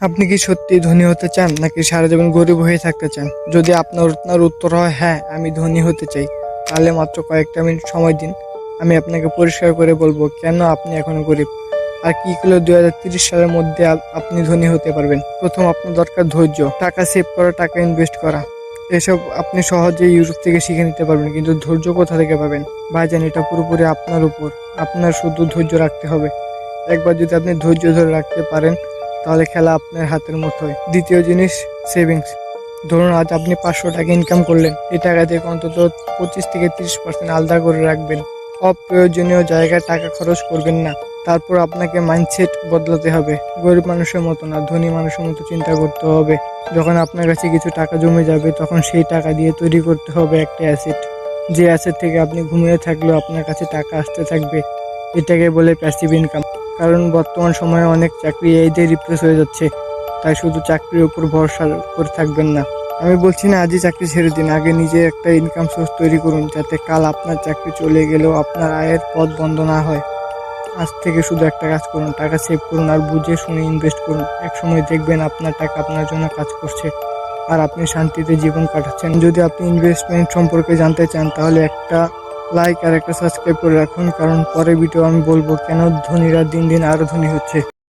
আপনি কি সত্যি ধনী হতে চান নাকি সারা জীবন গরিব হয়ে থাকতে চান? যদি আপনার উত্তর হয় হ্যাঁ, আমি ধনী হতে চাই, তাহলে মাত্র কয়েকটা মিনিট সময় দিন। আমি আপনাকে পরিষ্কার করে বলবো কেন আপনি এখনো গরিব, আর কি করলে 2030 সালের মধ্যে আপনি ধনী হতে পারবেন। প্রথম, আপনার দরকার ধৈর্য। টাকা সেভ করা, টাকা ইনভেস্ট করা, এসব আপনি সহজেই ইউটিউব থেকে শিখে নিতে পারবেন, কিন্তু ধৈর্য কোথা থেকে পাবেন? ভাইজান, এটা পুরোপুরি আপনার উপর। আপনার শুধু ধৈর্য রাখতে হবে। একবার যদি আপনি ধৈর্য ধরে রাখতে পারেন, তাহলে খেলা আপনার হাতের মুঠোয়। দ্বিতীয় জিনিস, সেভিংস। ধরুন আজ আপনি 500 টাকা ইনকাম করলেন, এই টাকা থেকে অন্তত 25 থেকে 30% আলাদা করে রাখবেন। অপ্রয়োজনীয় জায়গায় টাকা খরচ করবেন না। তারপর আপনাকে মাইন্ডসেট বদলাতে হবে। গরিব মানুষের মতো না, ধনী মানুষের মতো চিন্তা করতে হবে। যখন আপনার কাছে কিছু টাকা জমে যাবে, তখন সেই টাকা দিয়ে তৈরি করতে হবে একটা অ্যাসেট। যে অ্যাসেট থেকে আপনি ঘুমিয়ে থাকলেও আপনার কাছে টাকা আসতে থাকবে। এটাকে বলে প্যাসিভ ইনকাম। কারণ বর্তমান সময়ে অনেক চাকরি এই দিয়ে রিপ্লেস হয়ে যাচ্ছে। তাই শুধু চাকরির উপর ভরসা করে থাকবেন না। আমি বলছি না আজই চাকরি ছেড়ে দিন, আগে নিজে একটা ইনকাম সোর্স তৈরি করুন, যাতে কাল আপনার চাকরি চলে গেলেও আপনার আয়ের পথ বন্ধ না হয়। আজ থেকে শুধু একটা কাজ করুন, টাকা সেভ করুন আর বুঝে শুনে ইনভেস্ট করুন। একসময় দেখবেন আপনার টাকা আপনার জন্য কাজ করছে, আর আপনি শান্তিতে জীবন কাটাচ্ছেন। যদি আপনি ইনভেস্টমেন্ট সম্পর্কে জানতে চান, তাহলে একটা লাইক আর একটা সাবস্ক্রাইব করে রাখুন, কারণ পরের ভিডিও আমি বলবো কেন ধনীরা দিন দিন আরো ধনী হচ্ছে।